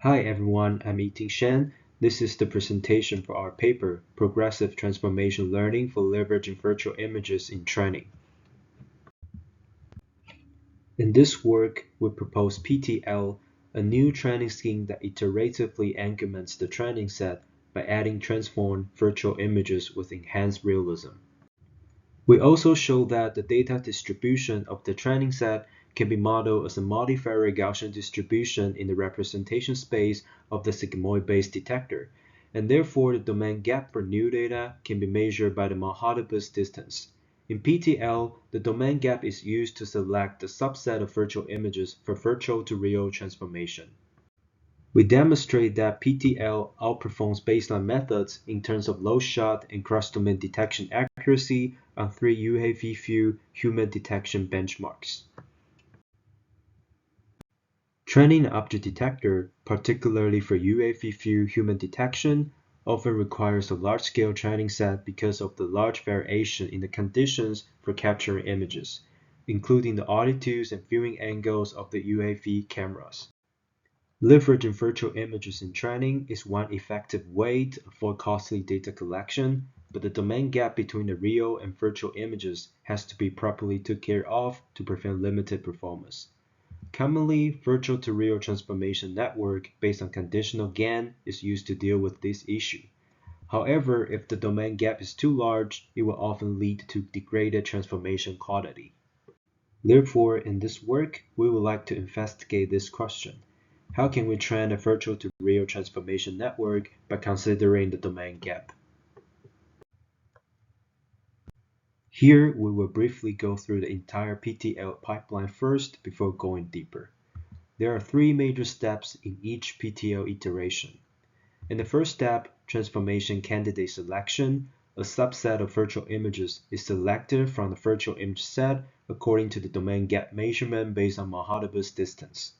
Hi everyone, I'm Yi-Ting. This is the presentation for our paper, Progressive Transformation Learning for Leveraging Virtual Images in Training. In this work, we propose PTL, a new training scheme that iteratively increments the training set by adding transformed virtual images with enhanced realism. We also show that the data distribution of the training set can be modeled as a multivariate Gaussian distribution in the representation space of the sigmoid-based detector, and therefore the domain gap for new data can be measured by the Manhattan-Bus distance. In PTL, the domain gap is used to select the subset of virtual images for virtual to real transformation. We demonstrate that PTL outperforms baseline methods in terms of low shot and cross-domain detection accuracy on 3 UAV view human detection benchmarks. Training an object detector, particularly for UAV view human detection, often requires a large-scale training set because of the large variation in the conditions for capturing images, including the altitudes and viewing angles of the UAV cameras. Leveraging virtual images in training is one effective way to avoid costly data collection, but the domain gap between the real and virtual images has to be properly taken care of to prevent limited performance. Commonly, virtual to real transformation network based on conditional GAN is used to deal with this issue. However, if the domain gap is too large, it will often lead to degraded transformation quality. Therefore, in this work, we would like to investigate this question. How can we train a virtual to real transformation network by considering the domain gap? Here, we will briefly go through the entire PTL pipeline first before going deeper. There are 3 major steps in each PTL iteration. In the first step, transformation candidate selection, a subset of virtual images is selected from the virtual image set according to the domain gap measurement based on Manhattan-Bus distance.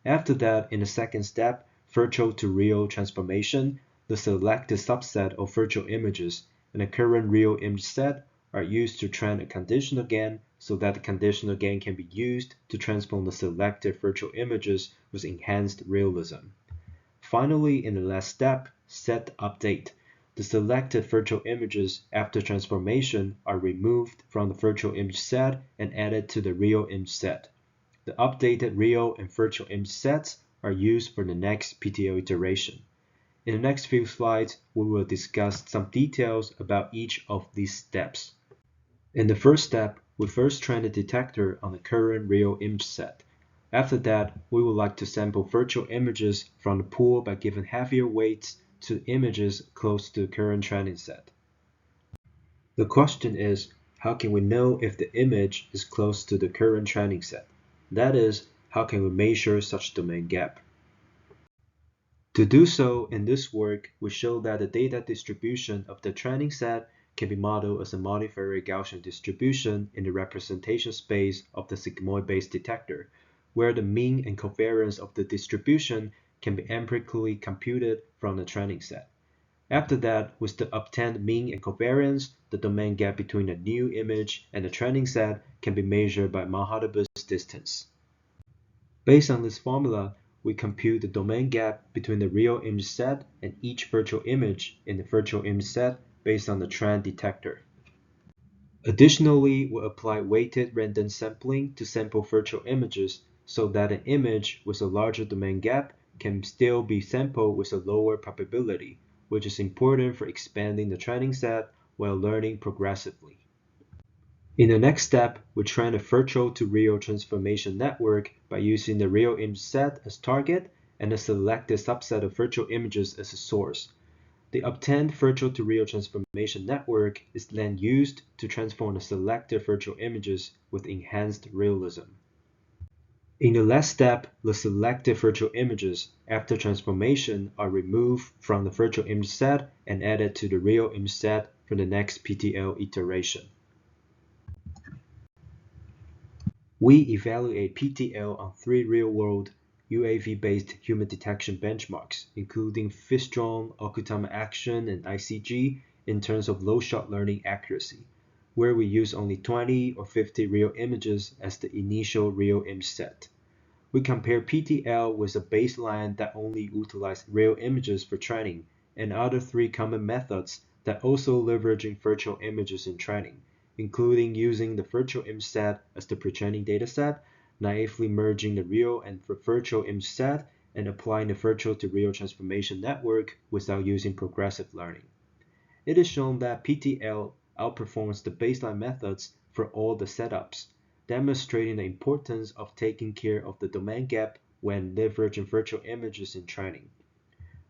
After that, in the second step, virtual to real transformation, the selected subset of virtual images and the current real image set are used to train a conditional GAN so that the conditional GAN can be used to transform the selected virtual images with enhanced realism. Finally, in the last step, set update, the selected virtual images after transformation are removed from the virtual image set and added to the real image set. The updated real and virtual image sets are used for the next PTL iteration. In the next few slides, we will discuss some details about each of these steps. In the first step, we first train the detector on the current real image set. After that, we would like to sample virtual images from the pool by giving heavier weights to images close to the current training set. The question is, how can we know if the image is close to the current training set? That is, how can we measure such domain gap? To do so, in this work, we show that the data distribution of the training set can be modeled as a multivariate Gaussian distribution in the representation space of the sigmoid-based detector, where the mean and covariance of the distribution can be empirically computed from the training set. After that, with the obtained mean and covariance, the domain gap between the new image and the training set can be measured by Manhattan-Bus distance. Based on this formula, we compute the domain gap between the real image set and each virtual image in the virtual image set based on the trend detector. Additionally, we apply weighted random sampling to sample virtual images so that an image with a larger domain gap can still be sampled with a lower probability, which is important for expanding the training set while learning progressively. In the next step, we train a virtual to real transformation network by using the real image set as target and a selected subset of virtual images as a source. The obtained virtual to real transformation network is then used to transform the selected virtual images with enhanced realism. In the last step, the selected virtual images after transformation are removed from the virtual image set and added to the real image set for the next PTL iteration. We evaluate PTL on 3 real-world UAV-based human detection benchmarks, including Fistron, Okutama Action, and ICG, in terms of low-shot learning accuracy, where we use only 20 or 50 real images as the initial real image set. We compare PTL with a baseline that only utilized real images for training, and other three common methods that also leveraging virtual images in training, including using the virtual image set as the pre-training dataset, naively merging the real and virtual image set, and applying the virtual to real transformation network without using progressive learning. It is shown that PTL outperforms the baseline methods for all the setups, demonstrating the importance of taking care of the domain gap when leveraging virtual images in training.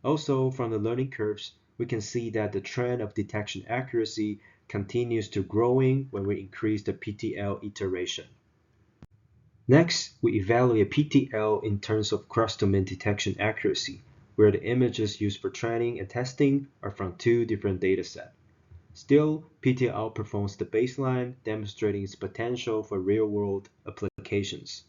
Also, from the learning curves, we can see that the trend of detection accuracy continues to growing when we increase the PTL iteration. Next, we evaluate PTL in terms of cross-domain detection accuracy, where the images used for training and testing are from two different datasets. Still, PTL outperforms the baseline, demonstrating its potential for real-world applications.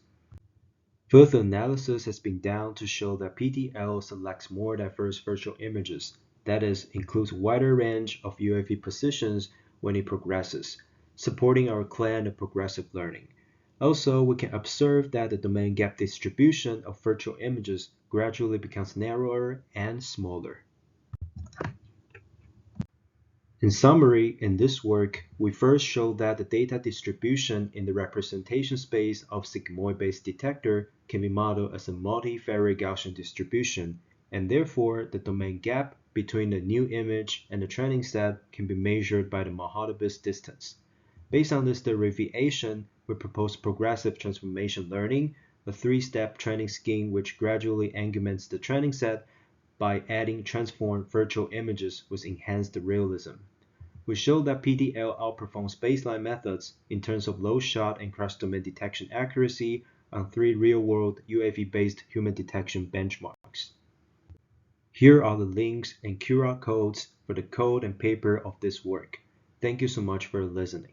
Further analysis has been done to show that PTL selects more diverse virtual images, that is, includes wider range of UAV positions when it progresses, supporting our claim of progressive learning. Also, we can observe that the domain gap distribution of virtual images gradually becomes narrower and smaller. In summary, in this work, we first showed that the data distribution in the representation space of sigmoid-based detector can be modeled as a multivariate Gaussian distribution, and therefore the domain gap between the new image and the training set can be measured by the Mahalanobis distance. Based on this derivation, we propose progressive transformation learning, a three-step training scheme which gradually augments the training set by adding transformed virtual images with enhanced realism. We showed that PTL outperforms baseline methods in terms of low shot and cross-domain detection accuracy on three real-world UAV-based human detection benchmarks. Here are the links and QR codes for the code and paper of this work. Thank you so much for listening.